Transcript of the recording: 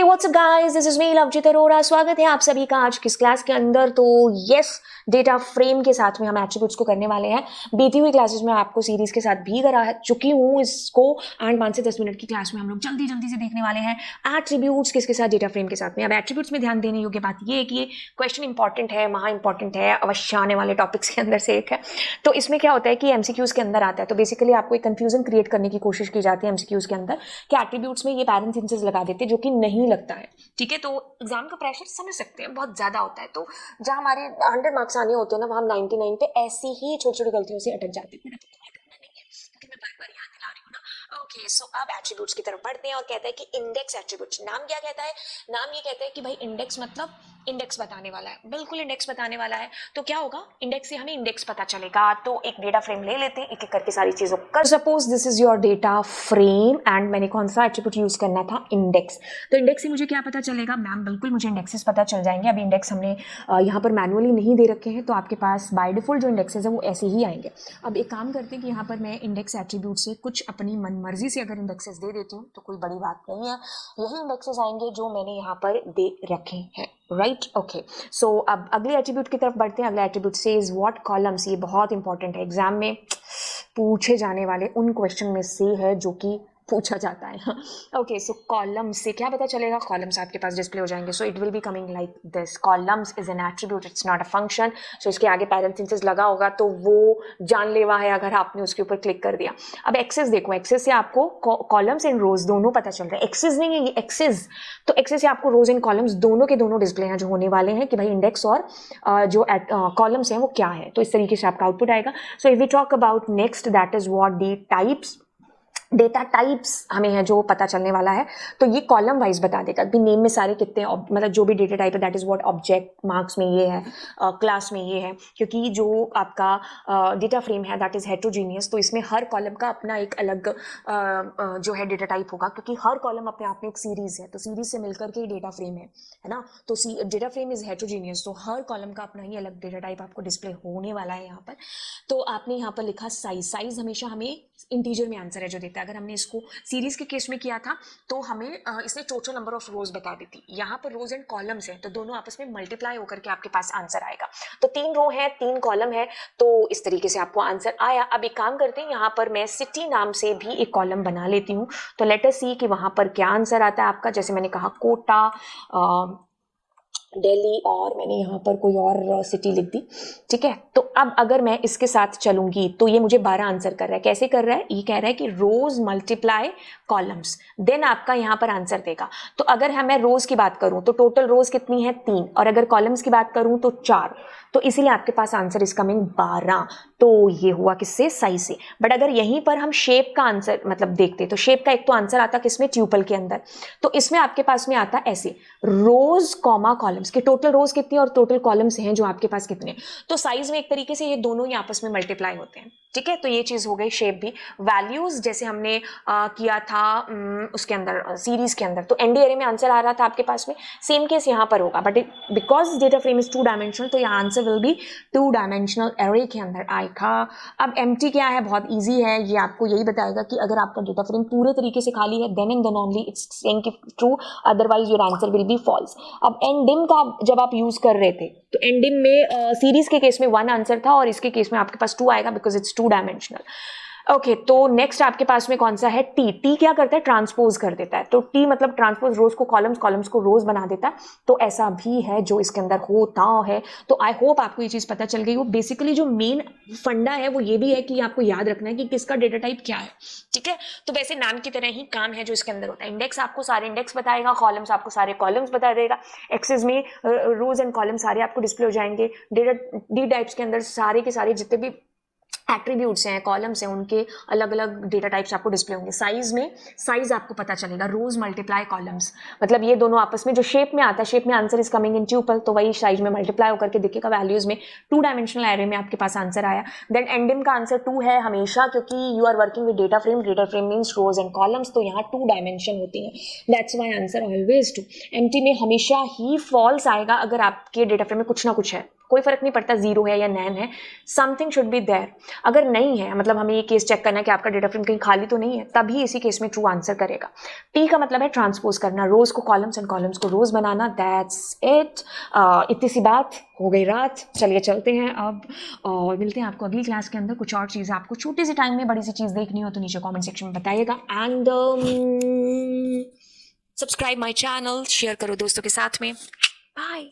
WhatsApp guys, this is me Lovejeet Arora. स्वागत है आप सभी का आज की इस क्लास के अंदर। तो यस, डेटा फ्रेम के साथ में हम एट्रीब्यूट्स को करने वाले हैं। बीती हुई क्लासेस में आपको सीरीज के साथ भी करा चुकी हूँ इसको, एंड 5 से 10 मिनट की क्लास में हम लोग जल्दी जल्दी से देखने वाले हैं एट्रीब्यूट्स किसके साथ, डेटा फ्रेम के साथ में। अब एट्रीब्यूट्स में ध्यान देने योग्य बात ये है कि ये क्वेश्चन इंपॉर्टेंट है, महा इंपॉर्टेंट है, अवश्य आने वाले टॉपिक्स के अंदर से एक है। तो इसमें क्या होता है कि एमसीक्यूज के अंदर आता है, तो बेसिकली आपको एक कंफ्यूजन क्रिएट करने की कोशिश की जाती है एमसीक्यूज के अंदर कि एट्रीब्यूट्स में ये पैरेंथेसिस लगा देते हैं, जो कि नहीं लगता है। ठीक है, तो एग्जाम का प्रेशर समझ सकते हैं बहुत ज्यादा होता है, तो जहां हमारे 100 मार्क्स आने होते हैं ना, वहां हम 99 पे ऐसी ही छोटी छोटी गलतियों से अटक जाते हैं। क्योंकि मैं बार बार याद दिला रही हूँ ना। ओके, सो अब एट्रीब्यूट्स की तरफ बढ़ते हैं और कहता है कि इंडेक्स एट्रीब्यूट्स। नाम क्या कहता है? नाम ये कहता है कि भाई इंडेक्स मतलब इंडेक्स बताने वाला है, बिल्कुल इंडेक्स बताने वाला है। तो क्या होगा, इंडेक्स से हमें इंडेक्स पता चलेगा। तो एक डेटा फ्रेम ले लेते हैं, एक एक करके सारी चीजों कर। Suppose this is your data frame and मैंने कौन सा एट्रीब्यूट यूज करना था? इंडेक्स। तो इंडेक्स से मुझे क्या पता चलेगा? मैम बिल्कुल मुझे इंडेक्सेस पता चल जाएंगे। अभी इंडेक्स हमने यहाँ पर मैनुअली नहीं दे रखे हैं, तो आपके पास बाय डिफॉल्ट जो इंडेक्सेस है वो ऐसे ही आएंगे। अब एक काम करते हैं कि यहाँ पर मैं इंडेक्स एट्रीब्यूट से कुछ अपनी मनमर्जी से अगर इंडेक्सेस दे देती हूँ तो कोई बड़ी बात नहीं है, यही इंडेक्सेस आएंगे जो मैंने यहाँ पर दे रखे हैं। Right, okay. सो अब अगले एट्रीब्यूट की तरफ बढ़ते हैं। अगला एट्रीब्यूट सेज व्हाट कॉलम्स। ये बहुत इंपॉर्टेंट है, एग्जाम में पूछे जाने वाले उन क्वेश्चन में से है जो कि पूछा जाता है। ओके, सो कॉलम्स से क्या पता चलेगा? कॉलम्स आपके पास डिस्प्ले हो जाएंगे। So it will be coming like this, columns is an attribute, it's not a function. So इसके आगे पैरेंथेसिस लगा होगा तो वो जानलेवा है अगर आपने उसके ऊपर क्लिक कर दिया। अब एक्सेस देखो, एक्सेस से आपको कॉलम्स एंड रोज दोनों पता चल रहा है। एक्सेस नहीं है ये, एक्सेस। तो एक्सेस से आपको रोज एंड कॉलम्स दोनों के दोनों डिस्प्ले हैं जो होने वाले हैं कि भाई इंडेक्स और जो कॉलम्स हैं वो क्या है। तो इस तरीके से आपका आउटपुट आएगा। So if we talk about next, that is what the types. Data types हमें है जो पता चलने वाला है, तो ये कॉलम वाइज बता देगा कि नेम में सारे कितने, मतलब जो भी डेटा टाइप है that is what object, marks में ये है, क्लास में ये है। क्योंकि जो आपका डेटा फ्रेम है दैट इज हेट्रोजीनियस, तो इसमें हर कॉलम का अपना एक अलग जो है डेटा टाइप होगा, क्योंकि हर कॉलम अपने आप में एक सीरीज है, तो सीरीज से मिलकर के डेटा फ्रेम है ना। तो डेटा फ्रेम इज हेट्रोजीनियस, तो हर कॉलम का अपना ही अलग डेटा टाइप आपको डिस्प्ले होने वाला है यहाँ पर। तो आपने यहाँ पर लिखा साइज। साइज हमेशा हमें इंटीजर में आंसर है जो देता है। अगर हमने इसको सीरीज के केस में किया था तो हमें इसने टोटल नंबर ऑफ रोज बता दी थी। यहाँ पर रोज एंड कॉलम्स है, तो दोनों आपस में मल्टीप्लाई होकर के आपके पास आंसर आएगा। तो 3 रो है, 3 कॉलम है, तो इस तरीके से आपको आंसर आया। अब एक काम करते हैं, यहाँ पर मैं सिटी नाम से भी एक कॉलम बना लेती हूँ। तो लेट अस सी कि वहां पर क्या आंसर आता है आपका। जैसे मैंने कहा कोटा, दिल्ली, और मैंने यहाँ पर कोई और सिटी लिख दी। ठीक है, तो अब अगर मैं इसके साथ चलूंगी तो ये मुझे 12 आंसर कर रहा है। कैसे कर रहा है? ये कह रहा है कि रोज मल्टीप्लाई कॉलम्स, देन आपका यहाँ पर आंसर देगा। तो अगर मैं रोज की बात करूं तो टोटल रोज कितनी है? 3, और अगर कॉलम्स की बात करूं तो 4। तो इसीलिए आपके पास आंसर इज कमिंग 12। तो ये हुआ किससे? साइज से। बट अगर यहीं पर हम शेप का आंसर मतलब देखते तो शेप का एक तो आंसर आता किसमें? ट्यूपल के अंदर। तो इसमें आपके पास में आता ऐसे रोज कॉमा कॉलम्स, की टोटल रोज कितनी और टोटल कॉलम्स हैं जो आपके पास कितने। तो साइज में एक तरीके से ये दोनों ही आपस में मल्टीप्लाई होते हैं। ठीक है, तो ये चीज हो गई। शेप भी, वैल्यूज जैसे हमने किया था उसके अंदर सीरीज के अंदर, तो एनडी एरे में आंसर आ रहा था आपके पास में। सेम केस यहाँ पर होगा, but because data frame is 2 dimensional, तो यहाँ answer will B 2 dimensional array के अंदर आएगा। अब एम्प्टी क्या है? बहुत ईजी है, ये आपको यही बताएगा कि अगर आपका डेटा फ्रेम पूरे तरीके से खाली है then and then only it's saying कि true, otherwise your answer will be false. अब एंडिम का जब आप यूज कर रहे थे तो एंडिम में सीरीज के केस में 1 आंसर था और इसके केस में आपके पास 2 आएगा बिकॉज इट्स 2 डायमेंशनल। ओके, तो नेक्स्ट आपके पास में कौन सा है? टी। टी क्या करता है? ट्रांसपोज कर देता है। तो टी मतलब ट्रांसपोज, रोज को कॉलम्स, कॉलम्स को रोज बना देता है। तो ऐसा भी है जो इसके अंदर होता है। तो आई होप आपको ये चीज पता चल गई हो। बेसिकली जो मेन फंडा है वो ये भी है कि आपको याद रखना है कि किसका डेटा टाइप क्या है। ठीक है, तो वैसे नाम की तरह ही काम है जो इसके अंदर होता है। इंडेक्स आपको सारे इंडेक्स बताएगा, कॉलम्स आपको सारे कॉलम्स बता देगा, एक्सेस में रोज एंड कॉलम सारे आपको डिस्प्ले हो जाएंगे। डेटा डी टाइप्स के अंदर सारे के सारे जितने भी एट्रीब्यूट्स हैं, कॉलम्स हैं, उनके अलग अलग डेटा टाइप्स आपको डिस्प्ले होंगे। साइज में साइज आपको पता चलेगा, रोज मल्टीप्लाई कॉलम्स, मतलब ये दोनों आपस में जो शेप में आता है, शेप में answer is coming in tuple, तो वही साइज में मल्टीप्लाई होकर के दिखेगा। वैल्यूज में 2 डायमेंशनल एरे में आपके पास आंसर आया। देन एंडिम का आंसर 2 है हमेशा, क्योंकि you are working with data frame. Data frame means rows and columns, तो यहाँ 2 डायमेंशन होती है, that's why answer always 2। Empty में हमेशा ही फॉल्स आएगा अगर आपके डेटा फ्रेम में कुछ ना कुछ है, कोई फर्क नहीं पड़ता जीरो है या नैन है, समथिंग शुड बी देयर। अगर नहीं है, मतलब हमें ये केस चेक करना है कि आपका डेटा फ्रेम कहीं खाली तो नहीं है, तभी इसी केस में ट्रू आंसर करेगा। टी का मतलब है ट्रांसपोज करना, रोज को कॉलम्स एंड कॉलम्स को रोज बनाना, दैट्स इट। इतनी सी बात, हो गई रात, चलिए चलते हैं अब और मिलते हैं आपको अगली क्लास के अंदर। कुछ और चीज़ें आपको छोटी सी टाइम में बड़ी सी चीज़ देखनी हो तो नीचे कॉमेंट सेक्शन में बताइएगा। And subscribe my channel, share करो दोस्तों के साथ में। बाय।